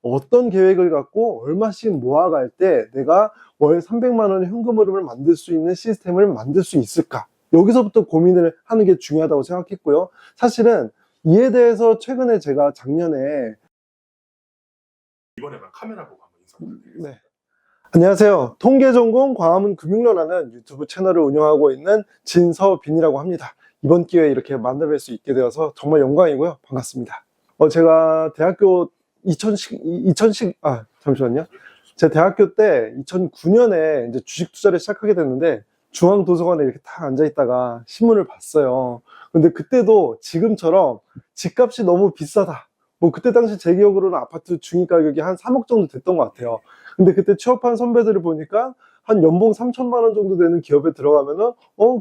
어떤 계획을 갖고 얼마씩 모아갈 때 내가 월 300만 원의 현금 흐름을 만들 수 있는 시스템을 만들 수 있을까? 여기서부터 고민을 하는 게 중요하다고 생각했고요. 사실은 이에 대해서 최근에 제가 작년에 이번에만 카메라 보고 한번 인사 부탁드리겠습니다. 네. 안녕하세요. 통계전공 광화문 금융러라는 유튜브 채널을 운영하고 있는 진서빈이라고 합니다. 이번 기회에 이렇게 만나뵐 수 있게 되어서 정말 영광이고요. 반갑습니다. 제가 대학교 잠시만요. 제 대학교 때 2009년에 이제 주식 투자를 시작하게 됐는데 중앙도서관에 이렇게 딱 앉아있다가 신문을 봤어요. 근데 그때도 지금처럼 집값이 너무 비싸다. 뭐 그때 당시 제 기억으로는 아파트 중위 가격이 한 3억 정도 됐던 것 같아요. 근데 그때 취업한 선배들을 보니까 한 연봉 3천만 원 정도 되는 기업에 들어가면은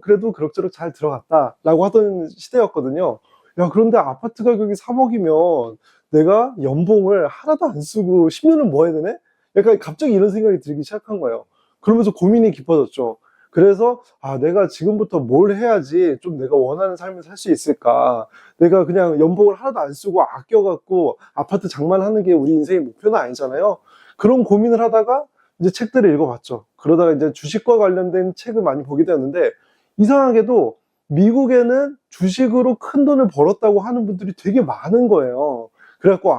그래도 그럭저럭 잘 들어갔다 라고 하던 시대였거든요. 야, 그런데 아파트 가격이 3억이면 내가 연봉을 하나도 안 쓰고 10년을 뭐 해야 되네? 약간 갑자기 이런 생각이 들기 시작한 거예요. 그러면서 고민이 깊어졌죠. 그래서 내가 지금부터 뭘 해야지 좀 내가 원하는 삶을 살 수 있을까? 내가 그냥 연봉을 하나도 안 쓰고 아껴갖고 아파트 장만하는 게 우리 인생의 목표는 아니잖아요. 그런 고민을 하다가 이제 책들을 읽어봤죠. 그러다가 이제 주식과 관련된 책을 많이 보게 되었는데 이상하게도 미국에는 주식으로 큰 돈을 벌었다고 하는 분들이 되게 많은 거예요. 그래갖고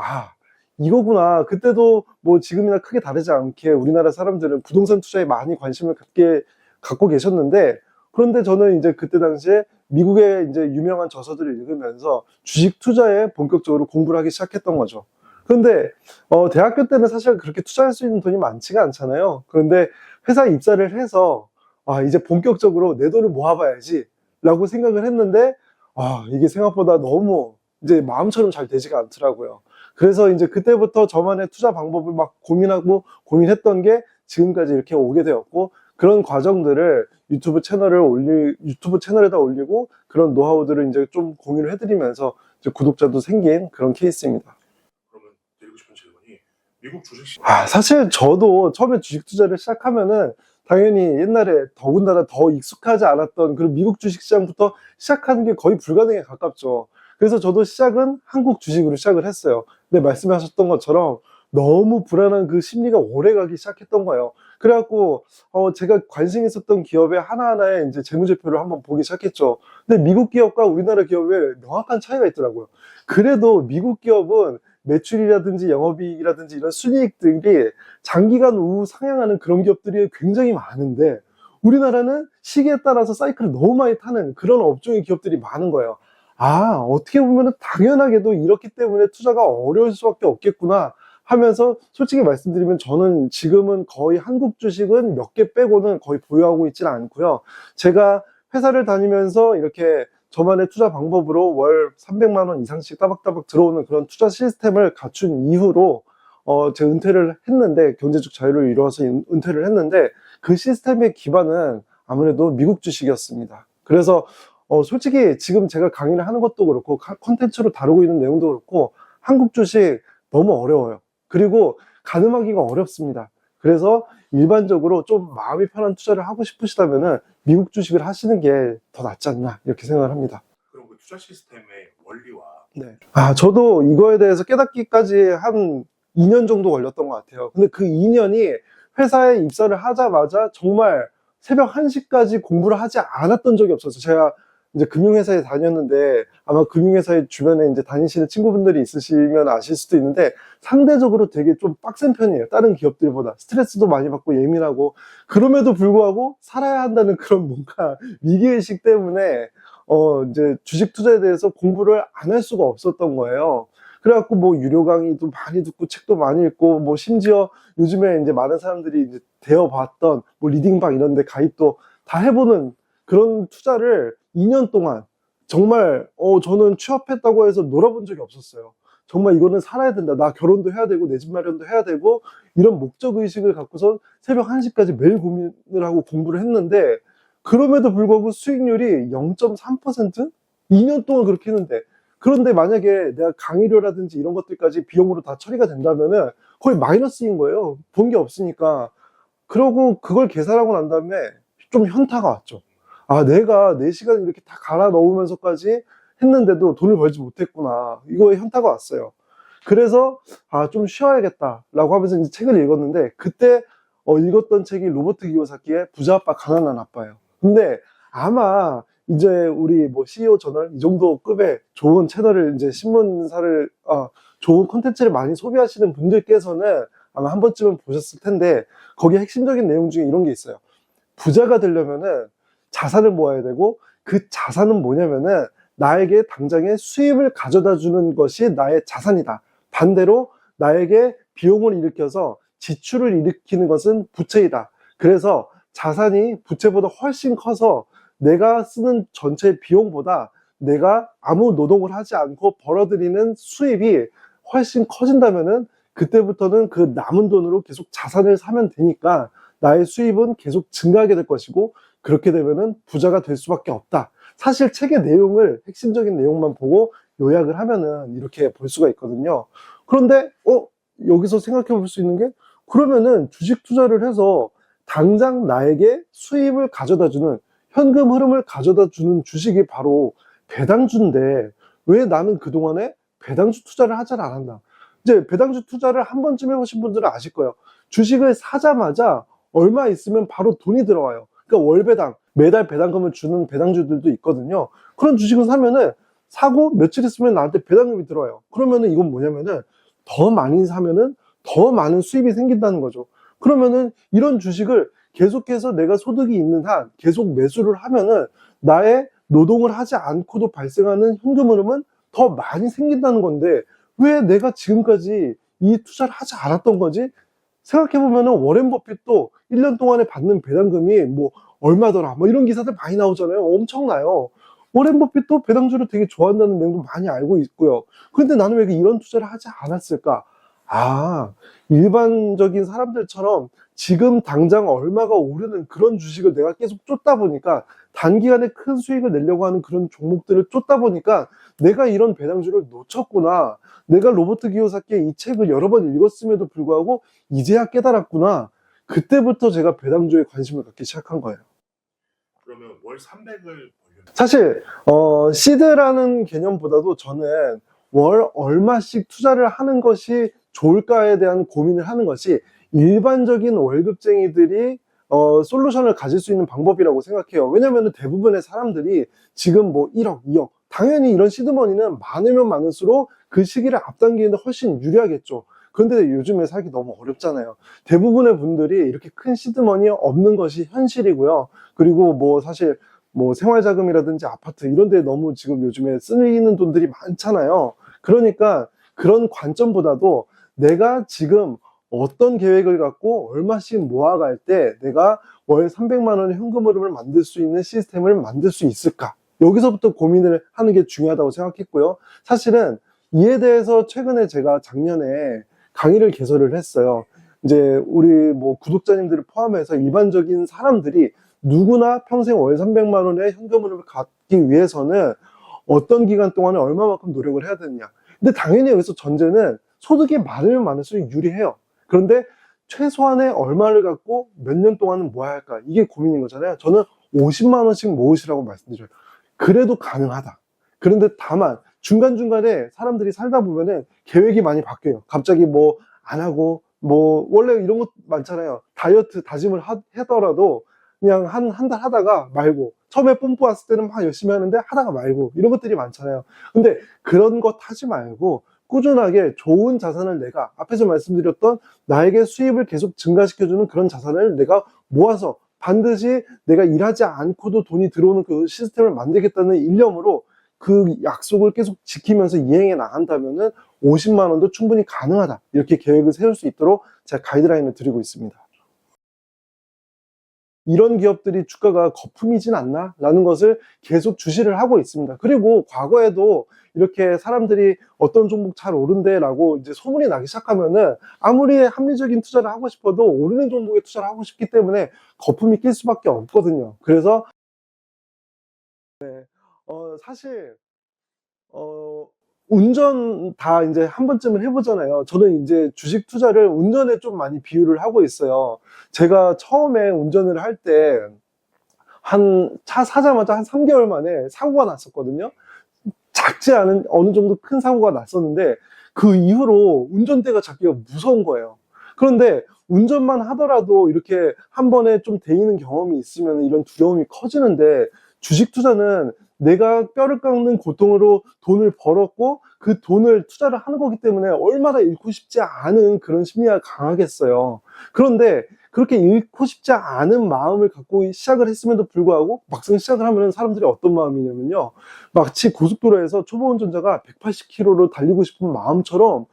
이거구나. 그때도 뭐 지금이나 크게 다르지 않게 우리나라 사람들은 부동산 투자에 많이 관심을 갖고 계셨는데, 그런데 저는 이제 그때 당시에 미국의 이제 유명한 저서들을 읽으면서 주식 투자에 본격적으로 공부를 하기 시작했던 거죠. 그런데 대학교 때는 사실 그렇게 투자할 수 있는 돈이 많지가 않잖아요. 그런데 회사에 입사를 해서 이제 본격적으로 내 돈을 모아봐야지 라고 생각을 했는데 이게 생각보다 너무 이제 마음처럼 잘 되지가 않더라고요. 그래서 이제 그때부터 저만의 투자 방법을 막 고민했던 게 지금까지 이렇게 오게 되었고, 그런 과정들을 유튜브 채널에다 올리고 그런 노하우들을 이제 좀 공유를 해드리면서 이제 구독자도 생긴 그런 케이스입니다. 그러면 드리고 싶은 질문이 미국 주식 사실 저도 처음에 주식 투자를 시작하면은 당연히 옛날에 더군다나 더 익숙하지 않았던 그런 미국 주식시장부터 시작하는 게 거의 불가능에 가깝죠. 그래서 저도 시작은 한국 주식으로 시작을 했어요. 근데 말씀하셨던 것처럼 너무 불안한 그 심리가 오래가기 시작했던 거예요. 그래갖고 제가 관심 있었던 기업의 하나하나의 이제 재무제표를 한번 보기 시작했죠. 근데 미국 기업과 우리나라 기업에 명확한 차이가 있더라고요. 그래도 미국 기업은 매출이라든지 영업이익이라든지 이런 순이익들이 장기간 우상향하는 그런 기업들이 굉장히 많은데, 우리나라는 시기에 따라서 사이클을 너무 많이 타는 그런 업종의 기업들이 많은 거예요. 어떻게 보면 당연하게도 이렇기 때문에 투자가 어려울 수밖에 없겠구나 하면서, 솔직히 말씀드리면 저는 지금은 거의 한국 주식은 몇 개 빼고는 거의 보유하고 있지는 않고요. 제가 회사를 다니면서 이렇게 저만의 투자 방법으로 월 300만 원 이상씩 따박따박 들어오는 그런 투자 시스템을 갖춘 이후로 제가 은퇴를 했는데, 경제적 자유를 이루어서 은퇴를 했는데, 그 시스템의 기반은 아무래도 미국 주식이었습니다. 그래서 솔직히 지금 제가 강의를 하는 것도 그렇고 콘텐츠로 다루고 있는 내용도 그렇고 한국 주식 너무 어려워요. 그리고 가늠하기가 어렵습니다. 그래서 일반적으로 좀 마음이 편한 투자를 하고 싶으시다면은 미국 주식을 하시는 게 더 낫지 않나 이렇게 생각을 합니다. 그럼 그 투자 시스템의 원리와 네. 저도 이거에 대해서 깨닫기까지 한 2년 정도 걸렸던 것 같아요. 근데 그 2년이 회사에 입사를 하자마자 정말 새벽 1시까지 공부를 하지 않았던 적이 없었어요. 제가 이제 금융회사에 다녔는데 아마 금융회사의 주변에 이제 다니시는 친구분들이 있으시면 아실 수도 있는데, 상대적으로 되게 좀 빡센 편이에요. 다른 기업들보다 스트레스도 많이 받고 예민하고, 그럼에도 불구하고 살아야 한다는 그런 뭔가 위기의식 때문에 이제 주식 투자에 대해서 공부를 안 할 수가 없었던 거예요. 그래갖고 뭐 유료 강의도 많이 듣고 책도 많이 읽고, 뭐 심지어 요즘에 이제 많은 사람들이 이제 되어봤던 뭐 리딩방 이런 데 가입도 다 해보는 그런 투자를 2년 동안 정말 저는 취업했다고 해서 놀아본 적이 없었어요. 정말 이거는 살아야 된다. 나 결혼도 해야 되고 내 집 마련도 해야 되고 이런 목적의식을 갖고선 새벽 1시까지 매일 고민을 하고 공부를 했는데, 그럼에도 불구하고 수익률이 0.3%? 2년 동안 그렇게 했는데, 그런데 만약에 내가 강의료라든지 이런 것들까지 비용으로 다 처리가 된다면은 거의 마이너스인 거예요. 본 게 없으니까. 그러고 그걸 계산하고 난 다음에 좀 현타가 왔죠. 내가 4시간 이렇게 다 갈아 넣으면서까지 했는데도 돈을 벌지 못했구나. 이거에 현타가 왔어요. 그래서 좀 쉬어야겠다라고 하면서 이제 책을 읽었는데, 그때 읽었던 책이 로버트 기요사키의 부자 아빠 가난한 아빠예요. 근데 아마 이제 우리 뭐 CEO 저널 이 정도 급의 좋은 채널을 이제 신문사를 좋은 콘텐츠를 많이 소비하시는 분들께서는 아마 한 번쯤은 보셨을 텐데, 거기에 핵심적인 내용 중에 이런 게 있어요. 부자가 되려면은 자산을 모아야 되고, 그 자산은 뭐냐면은 나에게 당장의 수입을 가져다 주는 것이 나의 자산이다. 반대로 나에게 비용을 일으켜서 지출을 일으키는 것은 부채이다. 그래서 자산이 부채보다 훨씬 커서 내가 쓰는 전체 비용보다 내가 아무 노동을 하지 않고 벌어들이는 수입이 훨씬 커진다면은 그때부터는 그 남은 돈으로 계속 자산을 사면 되니까 나의 수입은 계속 증가하게 될 것이고, 그렇게 되면은 부자가 될 수밖에 없다. 사실 책의 내용을 핵심적인 내용만 보고 요약을 하면은 이렇게 볼 수가 있거든요. 그런데 여기서 생각해 볼 수 있는 게, 그러면은 주식 투자를 해서 당장 나에게 수입을 가져다 주는, 현금 흐름을 가져다 주는 주식이 바로 배당주인데, 왜 나는 그동안에 배당주 투자를 하지 않았나? 이제 배당주 투자를 한 번쯤 해보신 분들은 아실 거예요. 주식을 사자마자 얼마 있으면 바로 돈이 들어와요. 그러니까 월배당, 매달 배당금을 주는 배당주들도 있거든요. 그런 주식을 사면은, 사고 며칠 있으면 나한테 배당금이 들어와요. 그러면은 이건 뭐냐면은, 더 많이 사면은 더 많은 수입이 생긴다는 거죠. 그러면은 이런 주식을 계속해서 내가 소득이 있는 한 계속 매수를 하면은 나의 노동을 하지 않고도 발생하는 현금 흐름은 더 많이 생긴다는 건데, 왜 내가 지금까지 이 투자를 하지 않았던 거지? 생각해보면은 워렌 버핏도 1년 동안에 받는 배당금이 뭐 얼마더라, 뭐 이런 기사들 많이 나오잖아요. 엄청나요. 워렌 버핏도 배당주를 되게 좋아한다는 내용도 많이 알고 있고요. 그런데 나는 왜 이런 투자를 하지 않았을까? 일반적인 사람들처럼 지금 당장 얼마가 오르는 그런 주식을 내가 계속 쫓다 보니까, 단기간에 큰 수익을 내려고 하는 그런 종목들을 쫓다 보니까 내가 이런 배당주를 놓쳤구나. 내가 로버트 기요사키의 이 책을 여러 번 읽었음에도 불구하고 이제야 깨달았구나. 그때부터 제가 배당주에 관심을 갖기 시작한 거예요. 그러면 월 300을 벌려면 사실 시드라는 개념보다도 저는 월 얼마씩 투자를 하는 것이 좋을까에 대한 고민을 하는 것이 일반적인 월급쟁이들이 솔루션을 가질 수 있는 방법이라고 생각해요. 왜냐하면 대부분의 사람들이 지금 뭐 1억, 2억, 당연히 이런 시드머니는 많으면 많을수록 그 시기를 앞당기는데 훨씬 유리하겠죠. 그런데 요즘에 살기 너무 어렵잖아요. 대부분의 분들이 이렇게 큰 시드머니 없는 것이 현실이고요. 그리고 뭐 사실 뭐 생활자금이라든지 아파트 이런 데 너무 지금 요즘에 쓰이는 돈들이 많잖아요. 그러니까 그런 관점보다도 내가 지금 어떤 계획을 갖고 얼마씩 모아갈 때 내가 월 300만 원의 현금 흐름을 만들 수 있는 시스템을 만들 수 있을까? 여기서부터 고민을 하는 게 중요하다고 생각했고요. 사실은 이에 대해서 최근에 제가 작년에 강의를 개설을 했어요. 이제 우리 뭐 구독자님들을 포함해서 일반적인 사람들이 누구나 평생 월 300만 원의 현금 흐름을 갖기 위해서는 어떤 기간 동안에 얼마만큼 노력을 해야 되느냐. 근데 당연히 여기서 전제는 소득이 많으면 많을수록 유리해요. 그런데 최소한의 얼마를 갖고 몇 년 동안은 모아야 할까? 이게 고민인 거잖아요. 저는 50만 원씩 모으시라고 말씀드려요. 그래도 가능하다. 그런데 다만 중간중간에 사람들이 살다 보면은 계획이 많이 바뀌어요. 갑자기 뭐 안 하고, 뭐 원래 이런 것 많잖아요. 다이어트 다짐을 하더라도 그냥 한 달 하다가 말고, 처음에 뽐뿌 왔을 때는 막 열심히 하는데 하다가 말고, 이런 것들이 많잖아요. 근데 그런 것 하지 말고 꾸준하게 좋은 자산을, 내가 앞에서 말씀드렸던 나에게 수입을 계속 증가시켜주는 그런 자산을 내가 모아서 반드시 내가 일하지 않고도 돈이 들어오는 그 시스템을 만들겠다는 일념으로 그 약속을 계속 지키면서 이행해 나간다면은 50만 원도 충분히 가능하다. 이렇게 계획을 세울 수 있도록 제가 가이드라인을 드리고 있습니다. 이런 기업들이 주가가 거품이진 않나? 라는 것을 계속 주시를 하고 있습니다. 그리고 과거에도 이렇게 사람들이 어떤 종목 잘 오른대 라고 이제 소문이 나기 시작하면은 아무리 합리적인 투자를 하고 싶어도 오르는 종목에 투자를 하고 싶기 때문에 거품이 낄 수밖에 없거든요. 그래서 사실 운전 다 이제 한 번쯤은 해보잖아요. 저는 이제 주식 투자를 운전에 좀 많이 비유를 하고 있어요. 제가 처음에 운전을 할 때 차 사자마자 한 3개월 만에 사고가 났었거든요. 작지 않은 어느 정도 큰 사고가 났었는데, 그 이후로 운전대가 잡기가 무서운 거예요. 그런데 운전만 하더라도 이렇게 한 번에 좀 데이는 경험이 있으면 이런 두려움이 커지는데, 주식 투자는 내가 뼈를 깎는 고통으로 돈을 벌었고 그 돈을 투자를 하는 거기 때문에 얼마나 잃고 싶지 않은 그런 심리가 강하겠어요. 그런데 그렇게 잃고 싶지 않은 마음을 갖고 시작을 했음에도 불구하고 막상 시작을 하면 사람들이 어떤 마음이냐면요, 마치 고속도로에서 초보 운전자가 180km로 달리고 싶은 마음처럼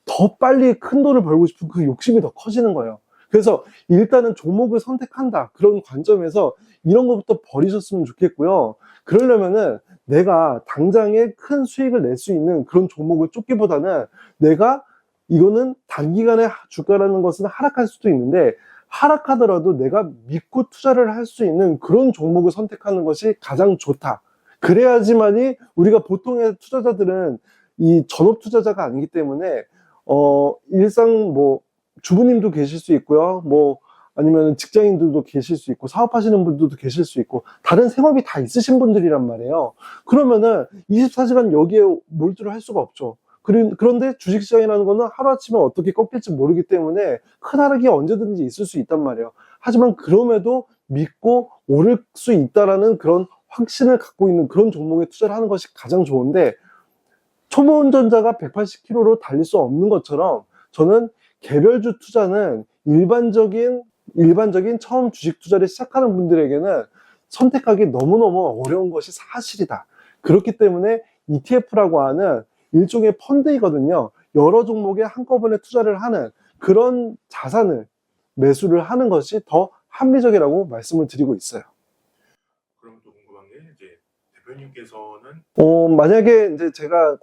더 빨리 큰 돈을 벌고 싶은 그 욕심이 더 커지는 거예요. 그래서 일단은 종목을 선택한다, 그런 관점에서 이런 것부터 버리셨으면 좋겠고요. 그러려면은 내가 당장에 큰 수익을 낼 수 있는 그런 종목을 쫓기보다는, 내가 이거는 단기간에 주가라는 것은 하락할 수도 있는데 하락하더라도 내가 믿고 투자를 할 수 있는 그런 종목을 선택하는 것이 가장 좋다. 그래야지만이, 우리가 보통의 투자자들은 이 전업 투자자가 아니기 때문에 일상 뭐 주부님도 계실 수 있고요, 뭐 아니면 직장인들도 계실 수 있고 사업하시는 분들도 계실 수 있고 다른 생업이 다 있으신 분들이란 말이에요. 그러면은 24시간 여기에 몰두를 할 수가 없죠. 그런데 주식시장이라는 거는 하루아침에 어떻게 꺾일지 모르기 때문에 큰 하락이 언제든지 있을 수 있단 말이에요. 하지만 그럼에도 믿고 오를 수 있다라는 그런 확신을 갖고 있는 그런 종목에 투자를 하는 것이 가장 좋은데, 초보 운전자가 180km로 달릴 수 없는 것처럼 저는 개별주 투자는 일반적인 처음 주식 투자를 시작하는 분들에게는 선택하기 너무너무 어려운 것이 사실이다. 그렇기 때문에 ETF라고 하는 일종의 펀드이거든요. 여러 종목에 한꺼번에 투자를 하는 그런 자산을 매수를 하는 것이 더 합리적이라고 말씀을 드리고 있어요. 그럼 또 궁금한 게, 이제 대표님께서는 만약에 이제 제가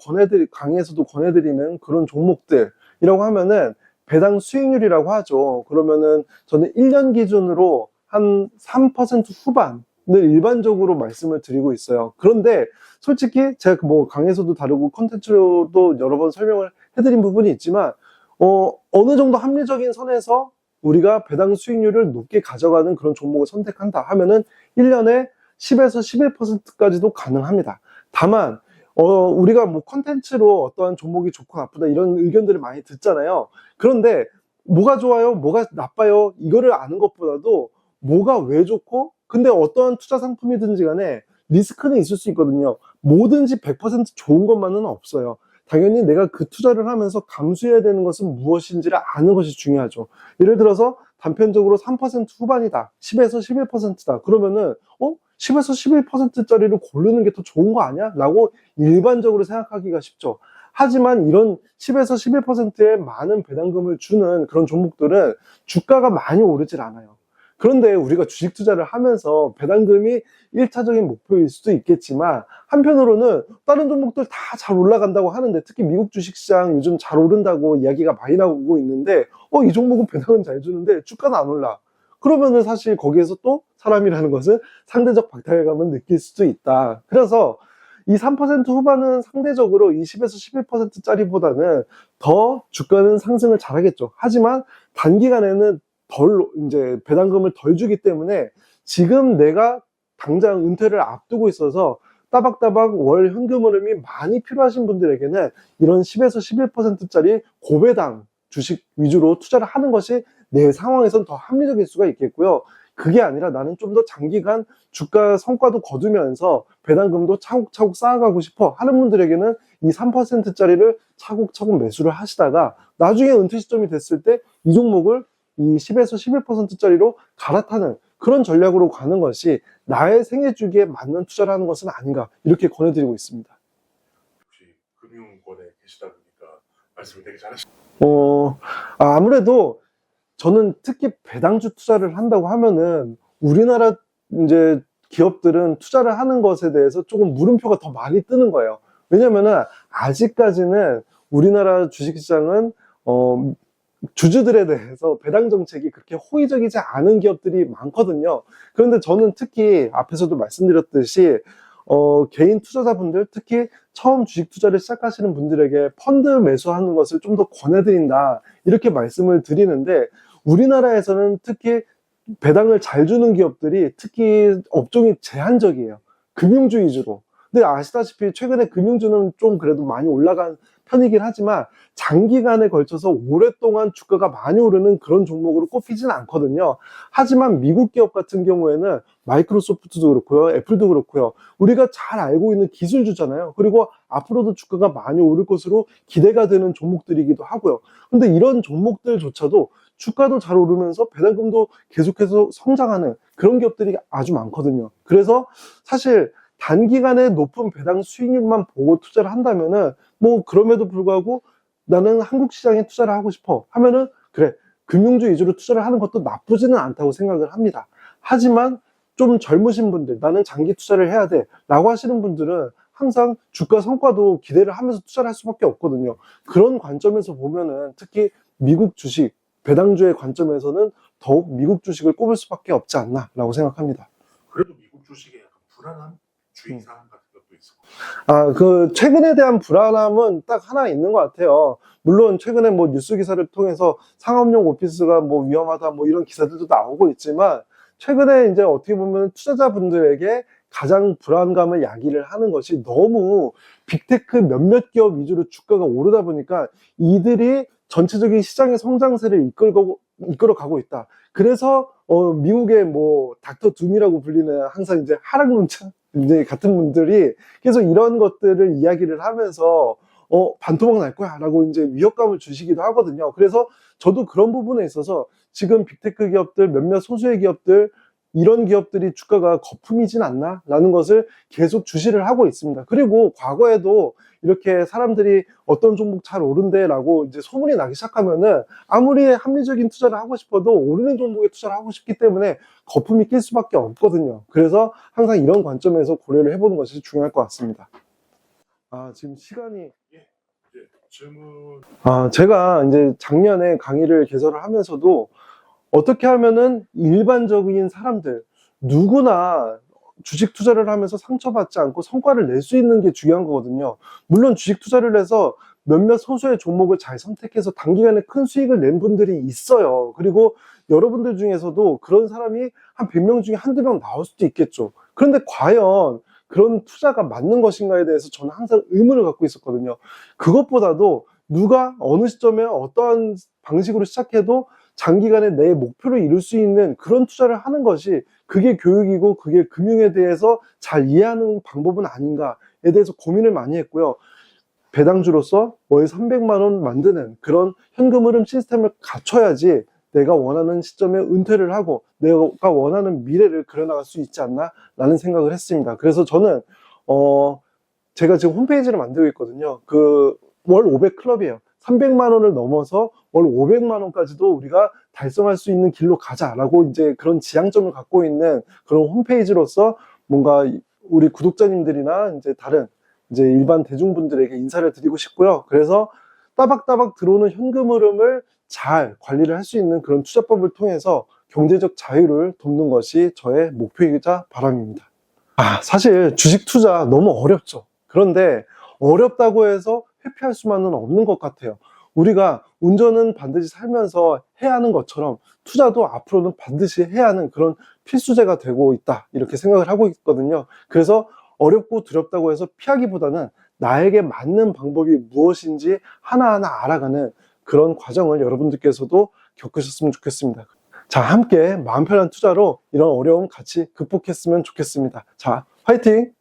강의에서도 권해드리는 그런 종목들이라고 하면은 배당 수익률이라고 하죠. 그러면은 저는 1년 기준으로 한 3% 후반을 일반적으로 말씀을 드리고 있어요. 그런데 솔직히 제가 뭐 강의에서도 다루고 콘텐츠로도 여러 번 설명을 해드린 부분이 있지만, 어느 정도 합리적인 선에서 우리가 배당 수익률을 높게 가져가는 그런 종목을 선택한다 하면은 1년에 10에서 11%까지도 가능합니다. 다만 우리가 뭐 컨텐츠로 어떠한 종목이 좋고 나쁘다 이런 의견들을 많이 듣잖아요. 그런데 뭐가 좋아요, 뭐가 나빠요, 이거를 아는 것보다도 뭐가 왜 좋고, 근데 어떠한 투자 상품이든지 간에 리스크는 있을 수 있거든요. 뭐든지 100% 좋은 것만은 없어요. 당연히 내가 그 투자를 하면서 감수해야 되는 것은 무엇인지를 아는 것이 중요하죠. 예를 들어서 단편적으로 3% 후반이다, 10에서 11%다 그러면은 10에서 11%짜리를 고르는 게 더 좋은 거 아니야? 라고 일반적으로 생각하기가 쉽죠. 하지만 이런 10에서 11%의 많은 배당금을 주는 그런 종목들은 주가가 많이 오르질 않아요. 그런데 우리가 주식 투자를 하면서 배당금이 1차적인 목표일 수도 있겠지만, 한편으로는 다른 종목들 다 잘 올라간다고 하는데, 특히 미국 주식시장 요즘 잘 오른다고 이야기가 많이 나오고 있는데 이 종목은 배당은 잘 주는데 주가는 안 올라. 그러면은 사실 거기에서 또 사람이라는 것은 상대적 박탈감을 느낄 수도 있다. 그래서 이 3% 후반은 상대적으로 이 10에서 11%짜리보다는 더 주가는 상승을 잘하겠죠. 하지만 단기간에는 이제 배당금을 덜 주기 때문에, 지금 내가 당장 은퇴를 앞두고 있어서 따박따박 월 현금 흐름이 많이 필요하신 분들에게는 이런 10에서 11%짜리 고배당 주식 위주로 투자를 하는 것이 내 상황에선 더 합리적일 수가 있겠고요. 그게 아니라 나는 좀 더 장기간 주가 성과도 거두면서 배당금도 차곡차곡 쌓아가고 싶어 하는 분들에게는 이 3%짜리를 차곡차곡 매수를 하시다가 나중에 은퇴 시점이 됐을 때 이 종목을 이 10에서 11%짜리로 갈아타는 그런 전략으로 가는 것이 나의 생애 주기에 맞는 투자를 하는 것은 아닌가, 이렇게 권해드리고 있습니다. 혹시 금융권에 계시다 보니까 말씀을 되게 잘하시죠. 아무래도 저는 특히 배당주 투자를 한다고 하면은 우리나라 이제 기업들은 투자를 하는 것에 대해서 조금 물음표가 더 많이 뜨는 거예요. 왜냐면은 아직까지는 우리나라 주식시장은 주주들에 대해서 배당 정책이 그렇게 호의적이지 않은 기업들이 많거든요. 그런데 저는 특히 앞에서도 말씀드렸듯이 개인 투자자분들, 특히 처음 주식 투자를 시작하시는 분들에게 펀드 매수하는 것을 좀 더 권해드린다, 이렇게 말씀을 드리는데, 우리나라에서는 특히 배당을 잘 주는 기업들이 특히 업종이 제한적이에요. 금융주 위주로. 근데 아시다시피 최근에 금융주는 좀 그래도 많이 올라간 편이긴 하지만 장기간에 걸쳐서 오랫동안 주가가 많이 오르는 그런 종목으로 꼽히지는 않거든요. 하지만 미국 기업 같은 경우에는 마이크로소프트도 그렇고요, 애플도 그렇고요. 우리가 잘 알고 있는 기술주잖아요. 그리고 앞으로도 주가가 많이 오를 것으로 기대가 되는 종목들이기도 하고요. 근데 이런 종목들조차도 주가도 잘 오르면서 배당금도 계속해서 성장하는 그런 기업들이 아주 많거든요. 그래서 사실 단기간에 높은 배당 수익률만 보고 투자를 한다면은 뭐 그럼에도 불구하고 나는 한국 시장에 투자를 하고 싶어 하면은 그래, 금융주 위주로 투자를 하는 것도 나쁘지는 않다고 생각을 합니다. 하지만 좀 젊으신 분들, 나는 장기 투자를 해야 돼 라고 하시는 분들은 항상 주가 성과도 기대를 하면서 투자를 할 수밖에 없거든요. 그런 관점에서 보면은 특히 미국 주식, 배당주의 관점에서는 더욱 미국 주식을 꼽을 수밖에 없지 않나 라고 생각합니다. 그래도 미국 주식에 약간 불안한 주의사항 같은 것도 있어. 그 최근에 대한 불안함은 딱 하나 있는 것 같아요. 물론 최근에 뭐 뉴스 기사를 통해서 상업용 오피스가 뭐 위험하다 뭐 이런 기사들도 나오고 있지만 최근에 이제 어떻게 보면 투자자분들에게 가장 불안감을 야기를 하는 것이 너무 빅테크 몇몇 기업 위주로 주가가 오르다 보니까 이들이 전체적인 시장의 성장세를 이끌어가고 있다. 그래서 미국의 뭐 닥터 둠이라고 불리는 항상 이제 하락론자 이제 같은 분들이 계속 이런 것들을 이야기를 하면서 반토막 날 거야 라고 이제 위협감을 주시기도 하거든요. 그래서 저도 그런 부분에 있어서 지금 빅테크 기업들 몇몇 소수의 기업들 이런 기업들이 주가가 거품이진 않나 라는 것을 계속 주시를 하고 있습니다. 그리고 과거에도 이렇게 사람들이 어떤 종목 잘 오른대 라고 이제 소문이 나기 시작하면은 아무리 합리적인 투자를 하고 싶어도 오르는 종목에 투자를 하고 싶기 때문에 거품이 낄 수밖에 없거든요. 그래서 항상 이런 관점에서 고려를 해보는 것이 중요할 것 같습니다. 지금 시간이 이제 질문. 제가 이제 작년에 강의를 개설을 하면서도 어떻게 하면은 일반적인 사람들 누구나 주식 투자를 하면서 상처받지 않고 성과를 낼 수 있는 게 중요한 거거든요. 물론 주식 투자를 해서 몇몇 소수의 종목을 잘 선택해서 단기간에 큰 수익을 낸 분들이 있어요. 그리고 여러분들 중에서도 그런 사람이 한 100명 중에 한두 명 나올 수도 있겠죠. 그런데 과연 그런 투자가 맞는 것인가에 대해서 저는 항상 의문을 갖고 있었거든요. 그것보다도 누가 어느 시점에 어떠한 방식으로 시작해도 장기간에 내 목표를 이룰 수 있는 그런 투자를 하는 것이 그게 교육이고 그게 금융에 대해서 잘 이해하는 방법은 아닌가에 대해서 고민을 많이 했고요. 배당주로서 월 300만 원 만드는 그런 현금 흐름 시스템을 갖춰야지 내가 원하는 시점에 은퇴를 하고 내가 원하는 미래를 그려나갈 수 있지 않나 라는 생각을 했습니다. 그래서 저는 제가 지금 홈페이지를 만들고 있거든요. 그 월 500 클럽이에요. 300만 원을 넘어서 월 500만 원까지도 우리가 달성할 수 있는 길로 가자라고 이제 그런 지향점을 갖고 있는 그런 홈페이지로서 뭔가 우리 구독자님들이나 이제 다른 이제 일반 대중분들에게 인사를 드리고 싶고요. 그래서 따박따박 들어오는 현금 흐름을 잘 관리를 할 수 있는 그런 투자법을 통해서 경제적 자유를 돕는 것이 저의 목표이자 바람입니다. 사실 주식 투자 너무 어렵죠. 그런데 어렵다고 해서 회피할 수만은 없는 것 같아요. 우리가 운전은 반드시 살면서 해야 하는 것처럼 투자도 앞으로는 반드시 해야 하는 그런 필수제가 되고 있다 이렇게 생각을 하고 있거든요. 그래서 어렵고 두렵다고 해서 피하기보다는 나에게 맞는 방법이 무엇인지 하나하나 알아가는 그런 과정을 여러분들께서도 겪으셨으면 좋겠습니다. 자, 함께 마음 편한 투자로 이런 어려움 같이 극복했으면 좋겠습니다. 자, 화이팅!